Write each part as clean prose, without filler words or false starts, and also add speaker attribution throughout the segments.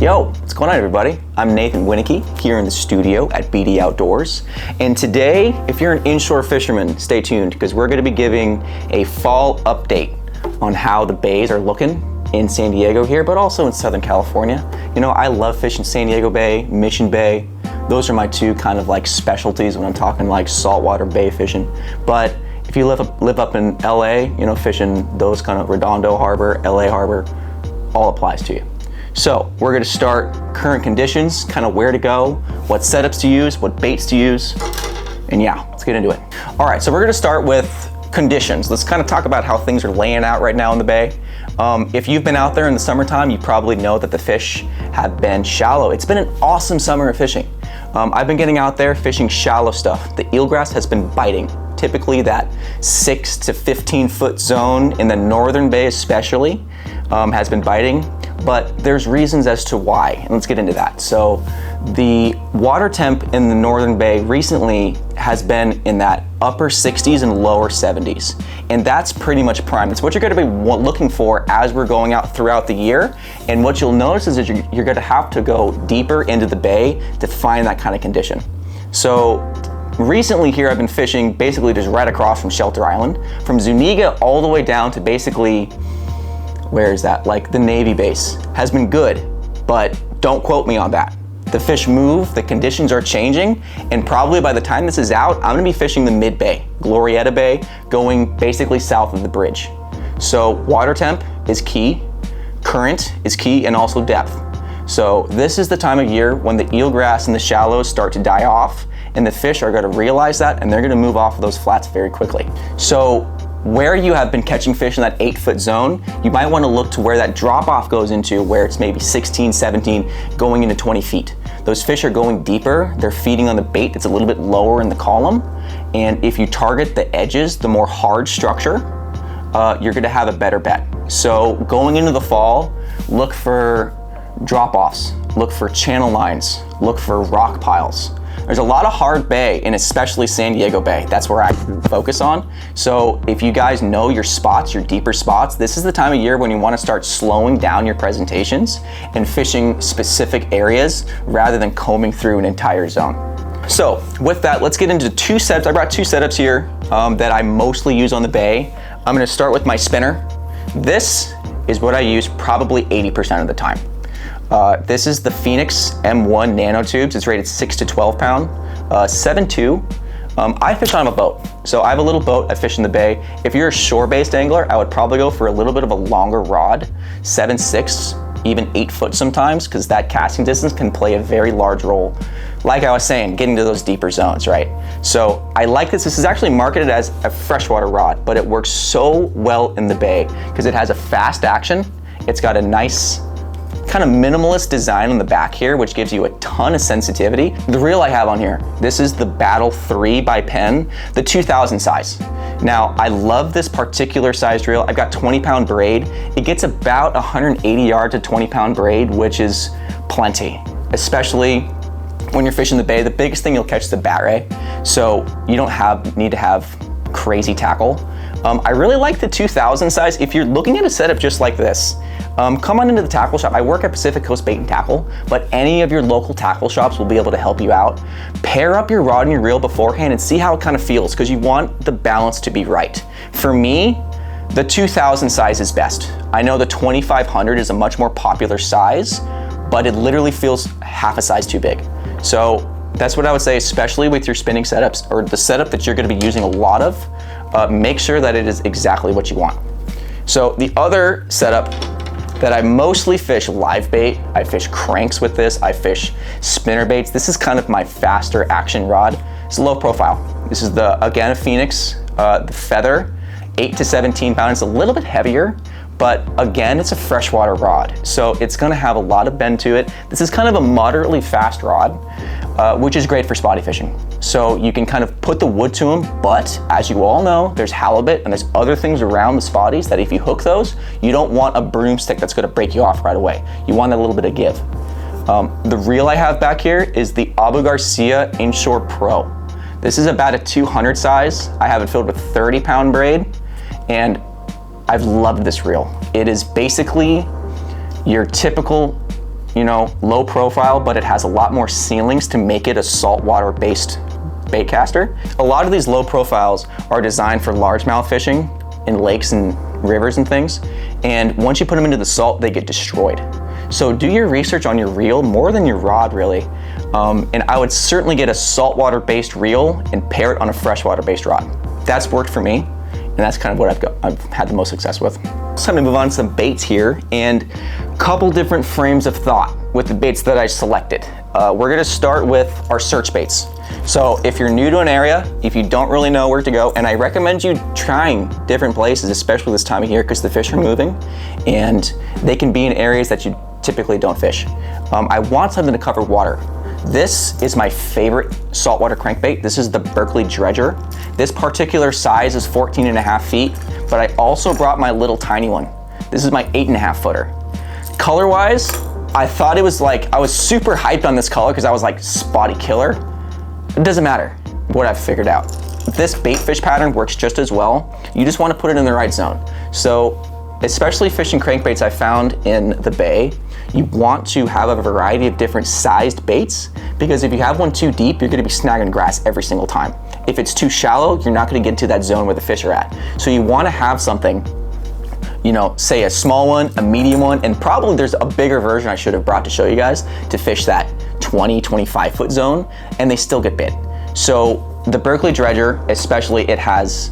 Speaker 1: Yo, what's going on everybody? I'm Nathan Winicki here in the studio at BD Outdoors. And today, if you're an inshore fisherman, stay tuned because we're gonna be giving a fall update on how the bays are looking in San Diego here, but also in Southern California. You know, I love fishing San Diego Bay, Mission Bay. Those are my two kind of like specialties when I'm talking like saltwater bay fishing. But if you live up in LA, you know, fishing those kind of Redondo Harbor, LA Harbor, all applies to you. So we're gonna start current conditions, kind of where to go, what setups to use, what baits to use, and yeah, let's get into it. All right, so we're gonna start with conditions. Let's kind of talk about how things are laying out right now in the bay. If you've been out there in the summertime, you probably know that the fish have been shallow. It's been an awesome summer of fishing. I've been getting out there fishing shallow stuff. The eelgrass has been biting. Typically that 6 to 15 foot zone in the northern bay especially has been biting, but there's reasons as to why, and let's get into that. So the water temp in the northern bay recently has been in that upper 60s and lower 70s, and that's pretty much prime. It's what you're gonna be looking for as we're going out throughout the year, and what you'll notice is that you're gonna have to go deeper into the bay to find that kind of condition. So recently here I've been fishing basically just right across from Shelter Island, from Zuniga all the way down to basically, where is that? Like the Navy base. Has been good, but don't quote me on that. The fish move, the conditions are changing, and probably by the time this is out, I'm gonna be fishing the mid bay, Glorieta Bay, going basically south of the bridge. So water temp is key, current is key, and also depth. So this is the time of year when the eelgrass and the shallows start to die off, and the fish are gonna realize that, and they're gonna move off of those flats very quickly. So where you have been catching fish in that 8 foot zone, you might want to look to where that drop off goes into, where it's maybe 16, 17, going into 20 feet. Those fish are going deeper, they're feeding on the bait that's a little bit lower in the column, and if you target the edges, the more hard structure, you're gonna have a better bet. So going into the fall, look for drop offs, look for channel lines, look for rock piles. There's a lot of hard bay, and especially San Diego Bay. That's where I focus on. So if you guys know your spots, your deeper spots, this is the time of year when you want to start slowing down your presentations and fishing specific areas rather than combing through an entire zone. So with that, let's get into two setups. I brought two setups here that I mostly use on the bay. I'm going to start with my spinner. This is what I use probably 80% of the time. This is the Phoenix M1 nano tubes. It's rated 6 to 12 pound, 7.2. I fish on a boat. So I have a little boat, I fish in the bay. If you're a shore-based angler, I would probably go for a little bit of a longer rod, 7.6, even 8 foot sometimes, because that casting distance can play a very large role. Like I was saying, getting to those deeper zones, right? So I like this. This is actually marketed as a freshwater rod, but it works so well in the bay because it has a fast action. It's got a nice, kind of minimalist design on the back here, which gives you a ton of sensitivity. The reel I have on here, this is the Battle 3 by Penn, the 2000 size. Now, I love this particular sized reel. I've got 20-pound braid. It gets about 180 yards of 20-pound braid, which is plenty, especially when you're fishing the bay. The biggest thing you'll catch is the bat ray, so you don't need to have crazy tackle. I really like the 2000 size. If you're looking at a setup just like this, come on into the tackle shop. I work at Pacific Coast Bait and Tackle, but any of your local tackle shops will be able to help you out. Pair up your rod and your reel beforehand and see how it kind of feels, because you want the balance to be right. For me, the 2000 size is best. I know the 2500 is a much more popular size, but it literally feels half a size too big. So that's what I would say, especially with your spinning setups or the setup that you're going to be using a lot of. Make sure that it is exactly what you want. So the other setup that I mostly fish live bait, I fish cranks with this, I fish spinner baits. This is kind of my faster action rod. It's low profile. This is again a Phoenix, the Feather, 8 to 17 pounds. It's a little bit heavier, but again, it's a freshwater rod. So it's gonna have a lot of bend to it. This is kind of a moderately fast rod, which is great for spotty fishing. So you can kind of put the wood to them, but as you all know, there's halibut and there's other things around the spotties that if you hook those, you don't want a broomstick that's gonna break you off right away. You want a little bit of give. The reel I have back here is the Abu Garcia Inshore Pro. This is about a 200 size. I have it filled with 30-pound braid, and I've loved this reel. It is basically your typical low profile, but it has a lot more ceilings to make it a saltwater based bait caster. A lot of these low profiles are designed for largemouth fishing in lakes and rivers and things. And once you put them into the salt, they get destroyed. So do your research on your reel more than your rod, really. And I would certainly get a saltwater based reel and pair it on a freshwater based rod. That's worked for me, and that's kind of what I've had the most success with. It's time to move on to some baits here, and a couple different frames of thought with the baits that I selected. We're gonna start with our search baits. So if you're new to an area, if you don't really know where to go, and I recommend you trying different places, especially this time of year, because the fish are moving and they can be in areas that you typically don't fish. I want something to cover water. This is my favorite saltwater crankbait. This is the Berkeley Dredger. This particular size is 14.5 feet, but I also brought my little tiny one. This is my 8.5 footer. Color-wise, I thought it was I was super hyped on this color because I was like, spotty killer. It doesn't matter what I've figured out. This bait fish pattern works just as well. You just want to put it in the right zone. So, especially fishing crankbaits I found in the bay, you want to have a variety of different sized baits, because if you have one too deep, you're gonna be snagging grass every single time. If it's too shallow, you're not gonna get into that zone where the fish are at. So you wanna have something, say a small one, a medium one, and probably there's a bigger version I should have brought to show you guys to fish that 20, 25 foot zone, and they still get bit. So the Berkeley Dredger, especially, it has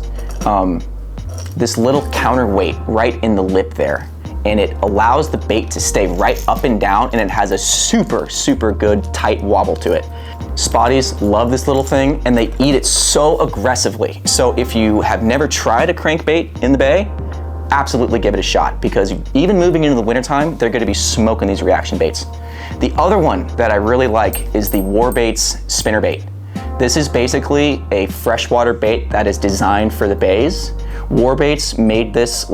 Speaker 1: this little counterweight right in the lip there, and it allows the bait to stay right up and down, and it has a super, super good tight wobble to it. Spotties love this little thing, and they eat it so aggressively. So if you have never tried a crankbait in the bay, absolutely give it a shot, because even moving into the wintertime, they're gonna be smoking these reaction baits. The other one that I really like is the Warbaits spinnerbait. This is basically a freshwater bait that is designed for the bays. Warbaits made this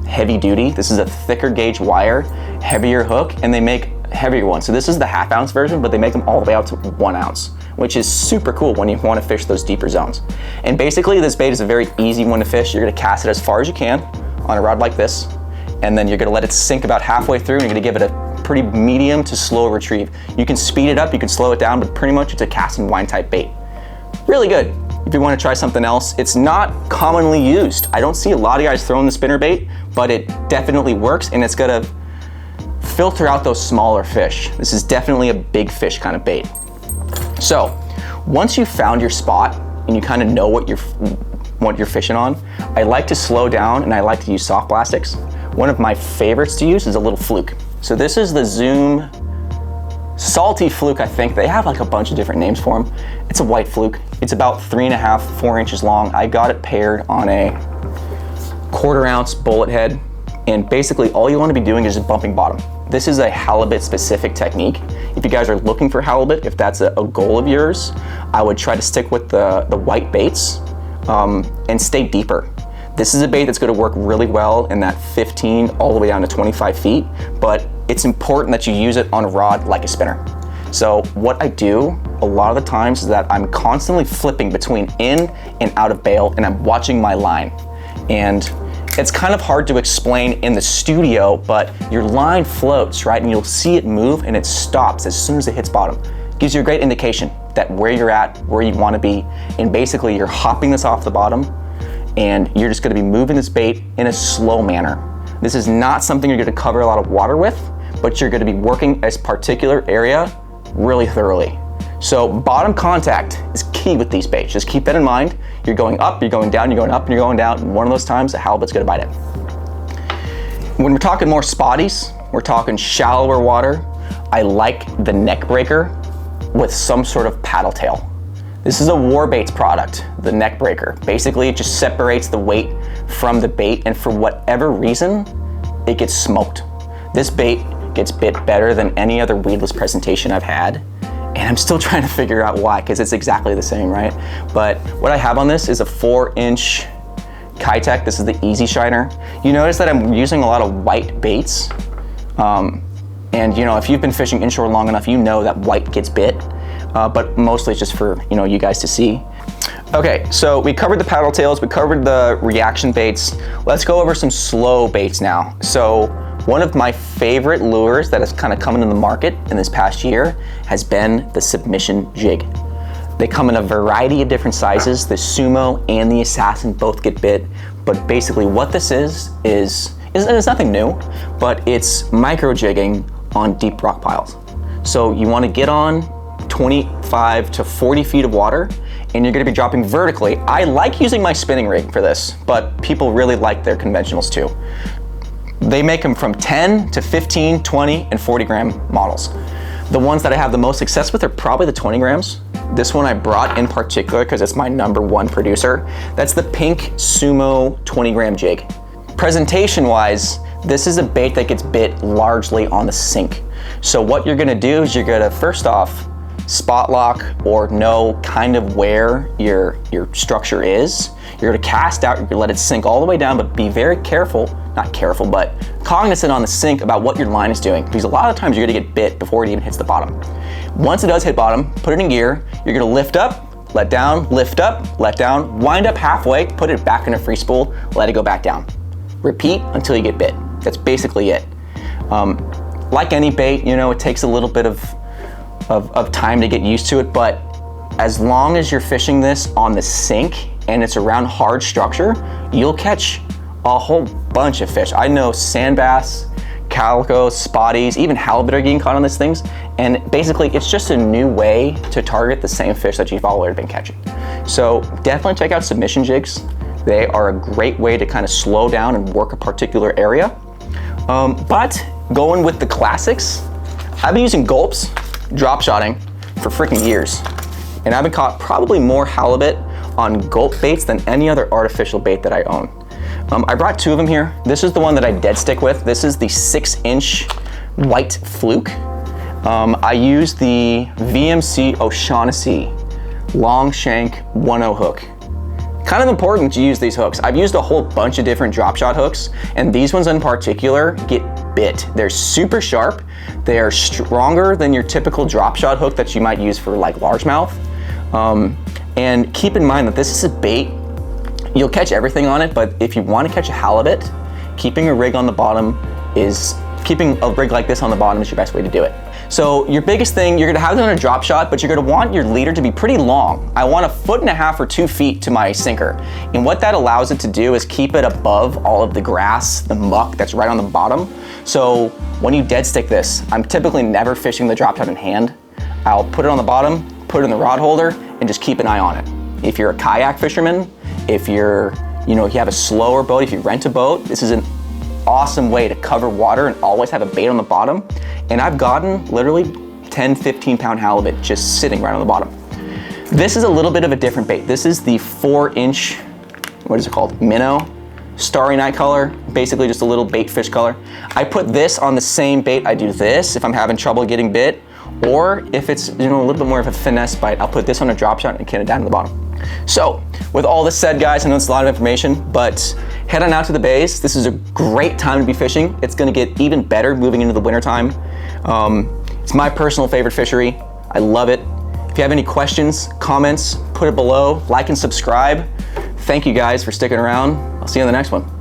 Speaker 1: heavy duty. This is a thicker gauge wire, heavier hook, and they make heavier ones. So this is the 1/2 ounce version, but they make them all the way out to 1 ounce, which is super cool when you want to fish those deeper zones. And basically this bait is a very easy one to fish. You're gonna cast it as far as you can on a rod like this, and then you're gonna let it sink about halfway through, and you're gonna give it a pretty medium to slow retrieve. You can speed it up, you can slow it down, but pretty much it's a cast and wind type bait. Really good. If you want to try something else, it's not commonly used. I don't see a lot of guys throwing the spinner bait, but it definitely works, and it's gonna filter out those smaller fish. This is definitely a big fish kind of bait. So once you've found your spot and you kind of know what you're fishing on, I like to slow down and I like to use soft plastics. One of my favorites to use is a little fluke. So this is the Zoom Salty Fluke, I think. They have a bunch of different names for them. It's a white fluke. It's about 3.5, 4 inches long. I got it paired on a 1/4 ounce bullet head. And basically all you want to be doing is just bumping bottom. This is a halibut specific technique. If you guys are looking for halibut, if that's a goal of yours, I would try to stick with the white baits and stay deeper. This is a bait that's going to work really well in that 15 all the way down to 25 feet, but it's important that you use it on a rod like a spinner. So what I do a lot of the times is that I'm constantly flipping between in and out of bail, and I'm watching my line. And it's kind of hard to explain in the studio, but your line floats, right? And you'll see it move and it stops as soon as it hits bottom. Gives you a great indication that where you're at, where you want to be, and basically you're hopping this off the bottom, and you're just going to be moving this bait in a slow manner. This is not something you're going to cover a lot of water with, but you're going to be working a particular area really thoroughly. So bottom contact is key with these baits. Just keep that in mind. You're going up, you're going down, you're going up, and you're going down. And one of those times, the halibut's going to bite it. When we're talking more spotties, we're talking shallower water, I like the neck breaker with some sort of paddle tail. This is a Warbaits product, the neck breaker. Basically, it just separates the weight from the bait, and for whatever reason, it gets smoked. This bait gets bit better than any other weedless presentation I've had, and I'm still trying to figure out why, because it's exactly the same, right? But what I have on this is a 4-inch Kitech. This is the Easy Shiner. You notice that I'm using a lot of white baits, and if you've been fishing inshore long enough, you know that white gets bit. But mostly it's just for you guys to see. Okay, so we covered the paddle tails, we covered the reaction baits. Let's go over some slow baits now. So One of my favorite lures that has kind of come into the market in this past year has been the submission jig. They come in a variety of different sizes. The Sumo and the Assassin both get bit, but basically what this is nothing new, but it's micro jigging on deep rock piles. So you want to get on 25 to 40 feet of water, and you're going to be dropping vertically. I like using my spinning rig for this, but people really like their conventionals too. They make them from 10 to 15, 20, and 40 gram models. The ones that I have the most success with are probably the 20 grams. This one I brought in particular because it's my #1 producer. That's the pink Sumo 20 gram jig. Presentation wise, this is a bait that gets bit largely on the sink. So what you're gonna do is you're gonna first off spot lock or know kind of where your structure is. You're gonna cast out, you're gonna let it sink all the way down, but be very careful, not careful, but cognizant on the sink about what your line is doing, because a lot of times you're gonna get bit before it even hits the bottom. Once it does hit bottom, put it in gear, you're gonna lift up, let down, lift up, let down, wind up halfway, put it back in a free spool, let it go back down. Repeat until you get bit. That's basically it. Like any bait, you know, it takes a little bit of time to get used to it, but as long as you're fishing this on the sink and it's around hard structure, you'll catch a whole bunch of fish. I know sand bass, calico, spotties, even halibut are getting caught on these things, and basically it's just a new way to target the same fish that you've already been catching. So definitely check out submission jigs. They are a great way to kind of slow down and work a particular area. But going with the classics, I've been using gulps, drop shotting for freaking years. And I've been caught probably more halibut on gulp baits than any other artificial bait that I own. I brought 2 of them here. This is the one that I dead stick with. This is the 6-inch white fluke. I use the VMC O'Shaughnessy long shank 1.0 hook. Kind of important to use these hooks. I've used a whole bunch of different drop shot hooks, and these ones in particular get bit. They're super sharp. They are stronger than your typical drop shot hook that you might use for like largemouth. And keep in mind that this is a bait. You'll catch everything on it, but if you want to catch a halibut, keeping a rig like this on the bottom is your best way to do it. So your biggest thing, you're gonna have it on a drop shot, but you're gonna want your leader to be pretty long. I want 1.5 or 2 feet to my sinker. And what that allows it to do is keep it above all of the grass, the muck that's right on the bottom. So when you dead stick this, I'm typically never fishing the drop shot in hand. I'll put it on the bottom, put it in the rod holder, and just keep an eye on it. If you're a kayak fisherman, if you have a slower boat, if you rent a boat, this is an awesome way to cover water and always have a bait on the bottom. And I've gotten literally 10, 15 pound halibut just sitting right on the bottom. This is a little bit of a different bait. This is the 4-inch, what is it called? Minnow, starry night color, basically just a little bait fish color. I put this on the same bait I do this if I'm having trouble getting a or if it's a little bit more of a finesse bite, I'll put this on a drop shot and can it down to the bottom. So with all this said, guys, I know it's a lot of information, but head on out to the bays. This is a great time to be fishing. It's gonna get even better moving into the winter time. It's my personal favorite fishery. I love it. If you have any questions, comments, put it below, like and subscribe. Thank you guys for sticking around. I'll see you on the next one.